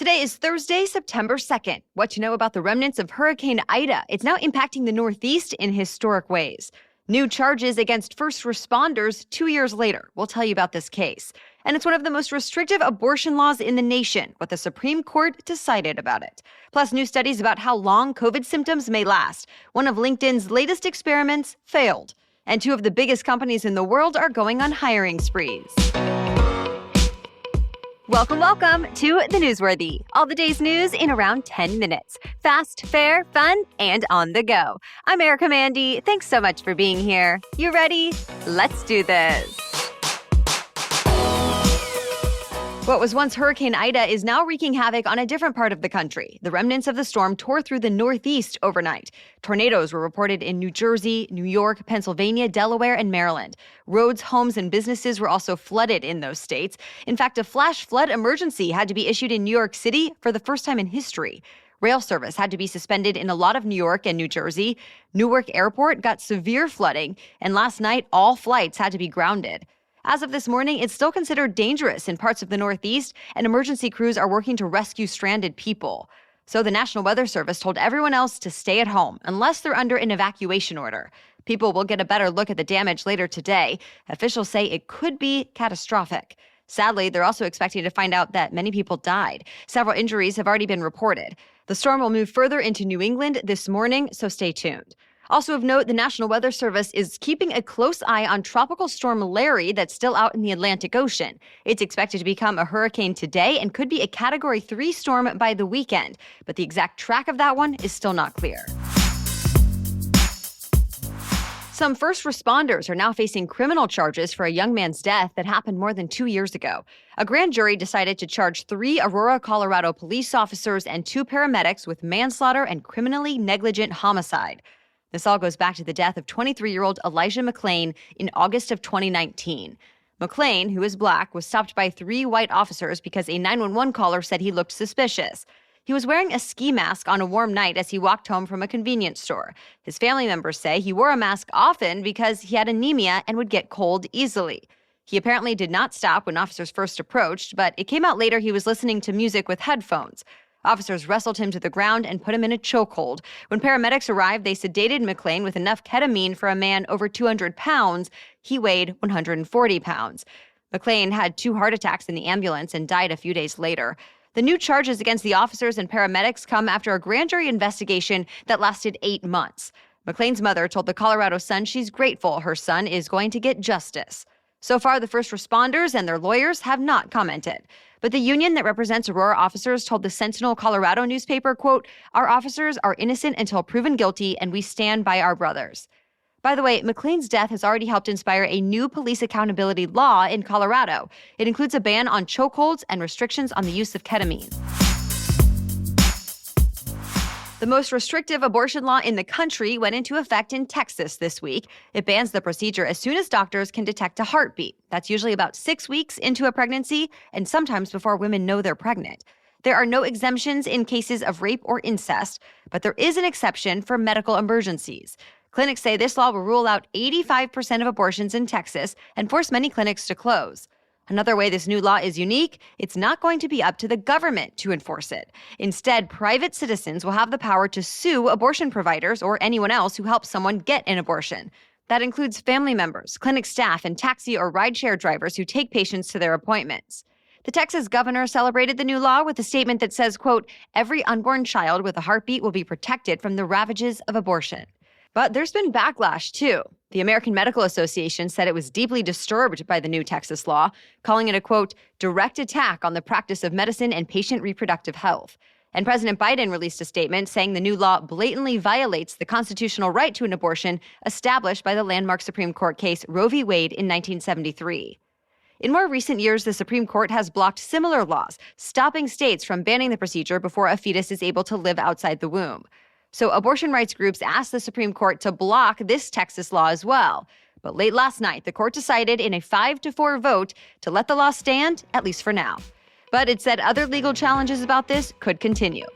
Today is Thursday, September 2nd. What to know about the remnants of Hurricane Ida. It's now impacting the Northeast in historic ways. New charges against first responders 2 years later. We'll tell you about this case. And it's one of the most restrictive abortion laws in the nation, what the Supreme Court decided about it. Plus, new studies about how long COVID symptoms may last. One of LinkedIn's latest experiments failed. And two of the biggest companies in the world are going on hiring sprees. Welcome to The Newsworthy. All the day's news in around 10 minutes. Fast, fair, fun, and on the go. I'm Erica Mandy. Thanks so much for being here. You ready? Let's do this. What was once Hurricane Ida is now wreaking havoc on a different part of the country. The remnants of the storm tore through the Northeast overnight. Tornadoes were reported in New Jersey, New York, Pennsylvania, Delaware, and Maryland. Roads, homes, and businesses were also flooded in those states. In fact, a flash flood emergency had to be issued in New York City for the first time in history. Rail service had to be suspended in a lot of New York and New Jersey. Newark Airport got severe flooding, and last night, all flights had to be grounded. As of this morning, it's still considered dangerous in parts of the Northeast, and emergency crews are working to rescue stranded people. So the National Weather Service told everyone else to stay at home unless they're under an evacuation order. People will get a better look at the damage later today. Officials say it could be catastrophic. Sadly, they're also expecting to find out that many people died. Several injuries have already been reported. The storm will move further into New England this morning, so stay tuned. Also of note, the National Weather Service is keeping a close eye on Tropical Storm Larry that's still out in the Atlantic Ocean. It's expected to become a hurricane today and could be a Category 3 storm by the weekend, but the exact track of that one is still not clear. Some first responders are now facing criminal charges for a young man's death that happened more than 2 years ago. A grand jury decided to charge 3 Aurora, Colorado police officers and 2 paramedics with manslaughter and criminally negligent homicide. This all goes back to the death of 23-year-old Elijah McClain in August of 2019. McClain, who is black, was stopped by 3 white officers because a 911 caller said he looked suspicious. He was wearing a ski mask on a warm night as he walked home from a convenience store. His family members say he wore a mask often because he had anemia and would get cold easily. He apparently did not stop when officers first approached, but it came out later he was listening to music with headphones. Officers wrestled him to the ground and put him in a chokehold. When paramedics arrived, they sedated McClain with enough ketamine for a man over 200 pounds. He weighed 140 pounds. McClain had 2 heart attacks in the ambulance and died a few days later. The new charges against the officers and paramedics come after a grand jury investigation that lasted 8 months. McClain's mother told the Colorado Sun she's grateful her son is going to get justice. So far, the first responders and their lawyers have not commented. But the union that represents Aurora officers told the Sentinel Colorado newspaper, quote, "Our officers are innocent until proven guilty, and we stand by our brothers." By the way, McClain's death has already helped inspire a new police accountability law in Colorado. It includes a ban on chokeholds and restrictions on the use of ketamine. The most restrictive abortion law in the country went into effect in Texas this week. It bans the procedure as soon as doctors can detect a heartbeat. That's usually about 6 weeks into a pregnancy and sometimes before women know they're pregnant. There are no exemptions in cases of rape or incest, but there is an exception for medical emergencies. Clinics say this law will rule out 85% of abortions in Texas and force many clinics to close. Another way this new law is unique, it's not going to be up to the government to enforce it. Instead, private citizens will have the power to sue abortion providers or anyone else who helps someone get an abortion. That includes family members, clinic staff, and taxi or rideshare drivers who take patients to their appointments. The Texas governor celebrated the new law with a statement that says, quote, "Every unborn child with a heartbeat will be protected from the ravages of abortion." But there's been backlash, too. The American Medical Association said it was deeply disturbed by the new Texas law, calling it a, quote, "direct attack on the practice of medicine and patient reproductive health." And President Biden released a statement saying the new law blatantly violates the constitutional right to an abortion established by the landmark Supreme Court case Roe v. Wade in 1973. In more recent years, the Supreme Court has blocked similar laws, stopping states from banning the procedure before a fetus is able to live outside the womb. So abortion rights groups asked the Supreme Court to block this Texas law as well. But late last night, the court decided in a 5-4 vote to let the law stand, at least for now. But it said other legal challenges about this could continue.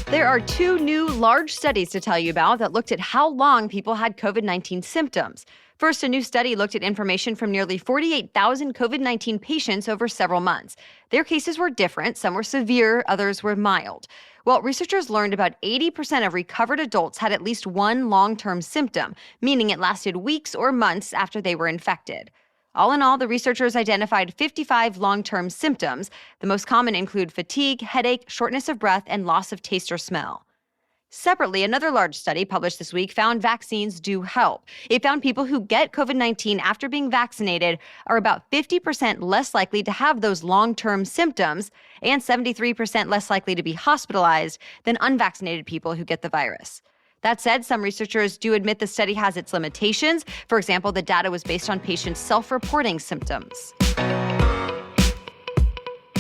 There are 2 new large studies to tell you about that looked at how long people had COVID-19 symptoms. First, a new study looked at information from nearly 48,000 COVID-19 patients over several months. Their cases were different. Some were severe, others were mild. Well, researchers learned about 80% of recovered adults had at least one long-term symptom, meaning it lasted weeks or months after they were infected. All in all, the researchers identified 55 long-term symptoms. The most common include fatigue, headache, shortness of breath, and loss of taste or smell. Separately, another large study published this week found vaccines do help. It found people who get COVID-19 after being vaccinated are about 50% less likely to have those long-term symptoms and 73% less likely to be hospitalized than unvaccinated people who get the virus. That said, some researchers do admit the study has its limitations. For example, the data was based on patients self-reporting symptoms.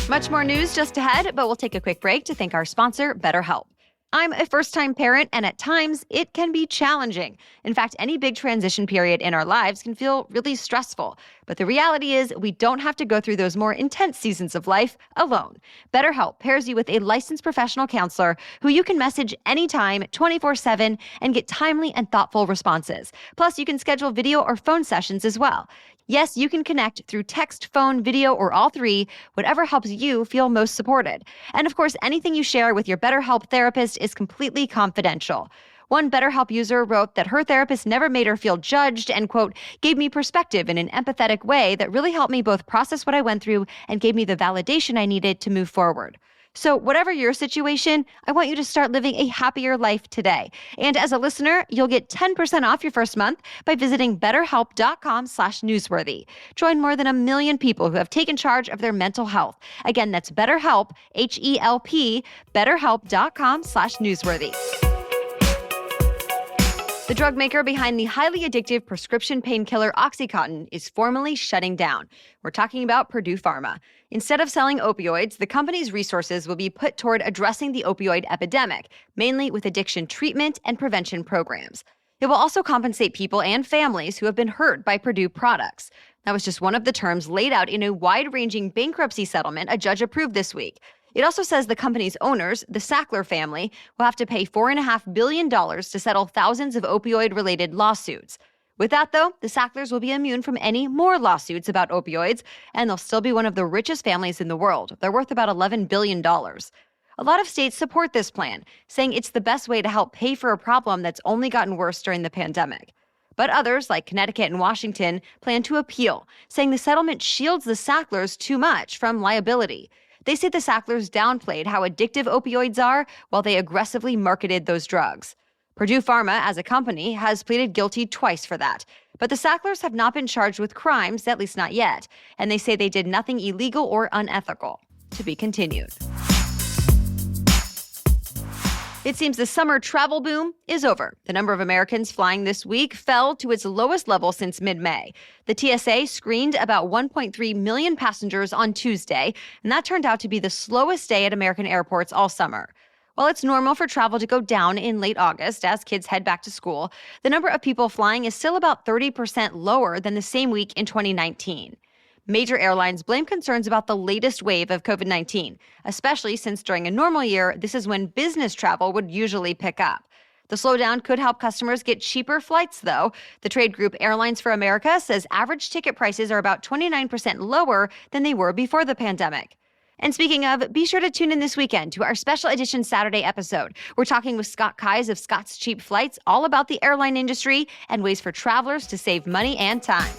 Much more news just ahead, but we'll take a quick break to thank our sponsor, BetterHelp. I'm a first-time parent, and at times, it can be challenging. In fact, any big transition period in our lives can feel really stressful. But the reality is, we don't have to go through those more intense seasons of life alone. BetterHelp pairs you with a licensed professional counselor who you can message anytime, 24/7, and get timely and thoughtful responses. Plus, you can schedule video or phone sessions as well. Yes, you can connect through text, phone, video, or all three, whatever helps you feel most supported. And of course, anything you share with your BetterHelp therapist is completely confidential. One BetterHelp user wrote that her therapist never made her feel judged and, quote, gave me perspective in an empathetic way that really helped me both process what I went through and gave me the validation I needed to move forward. So whatever your situation, I want you to start living a happier life today. And as a listener, you'll get 10% off your first month by visiting betterhelp.com/newsworthy. Join more than 1 million people who have taken charge of their mental health. Again, that's BetterHelp, H-E-L-P, betterhelp.com/newsworthy. The drug maker behind the highly addictive prescription painkiller Oxycontin is formally shutting down. We're talking about Purdue Pharma. Instead of selling opioids, the company's resources will be put toward addressing the opioid epidemic, mainly with addiction treatment and prevention programs. It will also compensate people and families who have been hurt by Purdue products. That was just one of the terms laid out in a wide-ranging bankruptcy settlement a judge approved this week. It also says the company's owners, the Sackler family, will have to pay $4.5 billion to settle thousands of opioid-related lawsuits. With that, though, the Sacklers will be immune from any more lawsuits about opioids, and they'll still be one of the richest families in the world. They're worth about $11 billion. A lot of states support this plan, saying it's the best way to help pay for a problem that's only gotten worse during the pandemic. But others, like Connecticut and Washington, plan to appeal, saying the settlement shields the Sacklers too much from liability. They say the Sacklers downplayed how addictive opioids are while they aggressively marketed those drugs. Purdue Pharma, as a company, has pleaded guilty twice for that. But the Sacklers have not been charged with crimes, at least not yet, and they say they did nothing illegal or unethical. To be continued. It seems the summer travel boom is over. The number of Americans flying this week fell to its lowest level since mid-May. The TSA screened about 1.3 million passengers on Tuesday, and that turned out to be the slowest day at American airports all summer. While it's normal for travel to go down in late August as kids head back to school, the number of people flying is still about 30% lower than the same week in 2019. Major airlines blame concerns about the latest wave of COVID-19, especially since during a normal year, this is when business travel would usually pick up. The slowdown could help customers get cheaper flights, though. The trade group Airlines for America says average ticket prices are about 29% lower than they were before the pandemic. And speaking of, be sure to tune in this weekend to our special edition Saturday episode. We're talking with Scott Keyes of Scott's Cheap Flights all about the airline industry and ways for travelers to save money and time.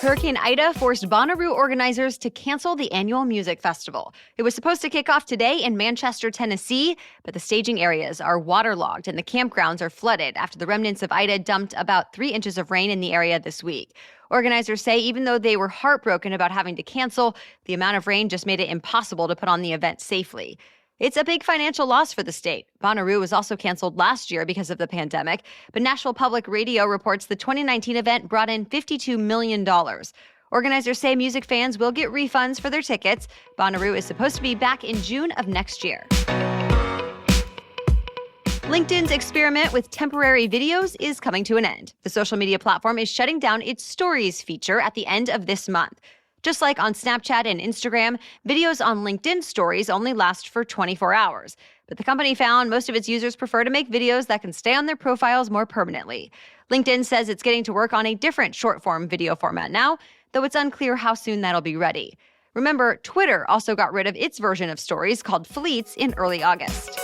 Hurricane Ida forced Bonnaroo organizers to cancel the annual music festival. It was supposed to kick off today in Manchester, Tennessee, but the staging areas are waterlogged and the campgrounds are flooded after the remnants of Ida dumped about 3 inches of rain in the area this week. Organizers say even though they were heartbroken about having to cancel, the amount of rain just made it impossible to put on the event safely. It's a big financial loss for the state. Bonnaroo was also canceled last year because of the pandemic, but Nashville Public Radio reports the 2019 event brought in $52 million. Organizers say music fans will get refunds for their tickets. Bonnaroo is supposed to be back in June of next year. LinkedIn's experiment with temporary videos is coming to an end. The social media platform is shutting down its Stories feature at the end of this month. Just like on Snapchat and Instagram, videos on LinkedIn Stories only last for 24 hours. But the company found most of its users prefer to make videos that can stay on their profiles more permanently. LinkedIn says it's getting to work on a different short-form video format now, though it's unclear how soon that'll be ready. Remember, Twitter also got rid of its version of stories called Fleets in early August.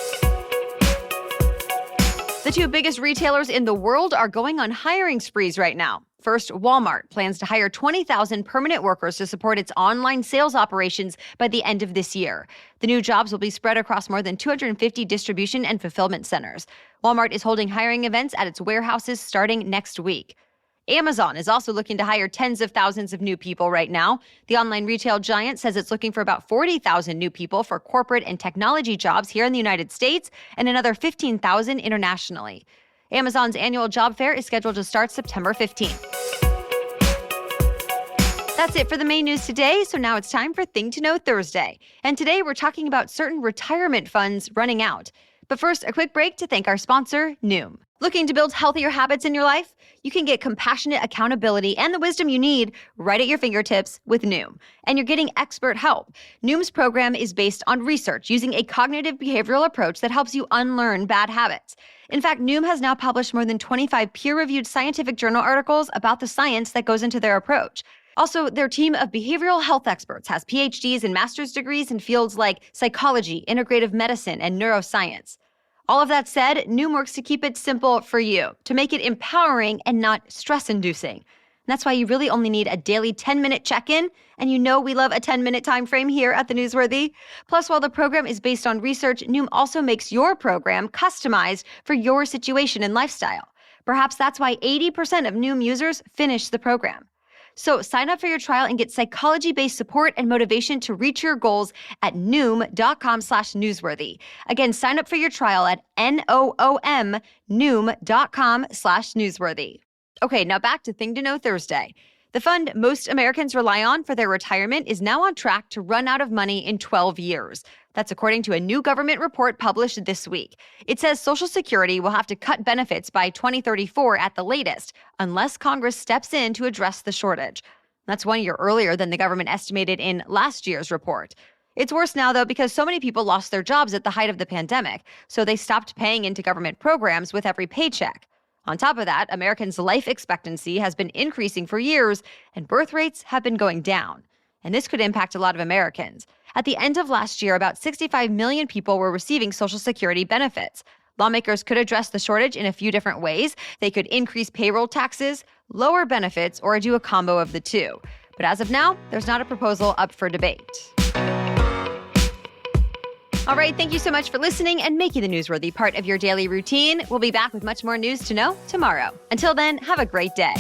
The two biggest retailers in the world are going on hiring sprees right now. First, Walmart plans to hire 20,000 permanent workers to support its online sales operations by the end of this year. The new jobs will be spread across more than 250 distribution and fulfillment centers. Walmart is holding hiring events at its warehouses starting next week. Amazon is also looking to hire tens of thousands of new people right now. The online retail giant says it's looking for about 40,000 new people for corporate and technology jobs here in the United States and another 15,000 internationally. Amazon's annual job fair is scheduled to start September 15th. That's it for the main news today, so now it's time for Thing to Know Thursday. And today we're talking about certain retirement funds running out. But first, a quick break to thank our sponsor, Noom. Looking to build healthier habits in your life? You can get compassionate accountability and the wisdom you need right at your fingertips with Noom. And you're getting expert help. Noom's program is based on research using a cognitive behavioral approach that helps you unlearn bad habits. In fact, Noom has now published more than 25 peer-reviewed scientific journal articles about the science that goes into their approach. Also, their team of behavioral health experts has PhDs and master's degrees in fields like psychology, integrative medicine, and neuroscience. All of that said, Noom works to keep it simple for you, to make it empowering and not stress-inducing. That's why you really only need a daily 10-minute check-in, and you know we love a 10-minute time frame here at The Newsworthy. Plus, while the program is based on research, Noom also makes your program customized for your situation and lifestyle. Perhaps that's why 80% of Noom users finish the program. So sign up for your trial and get psychology-based support and motivation to reach your goals at Noom.com/newsworthy. Again, sign up for your trial at Noom.com/newsworthy. Okay, now back to Thing to Know Thursday. The fund most Americans rely on for their retirement is now on track to run out of money in 12 years. That's according to a new government report published this week. It says Social Security will have to cut benefits by 2034 at the latest, unless Congress steps in to address the shortage. That's 1 year earlier than the government estimated in last year's report. It's worse now, though, because so many people lost their jobs at the height of the pandemic, so they stopped paying into government programs with every paycheck. On top of that, Americans' life expectancy has been increasing for years, and birth rates have been going down. And this could impact a lot of Americans. At the end of last year, about 65 million people were receiving Social Security benefits. Lawmakers could address the shortage in a few different ways. They could increase payroll taxes, lower benefits, or do a combo of the two. But as of now, there's not a proposal up for debate. All right, thank you so much for listening and making the Newsworthy part of your daily routine. We'll be back with much more news to know tomorrow. Until then, have a great day.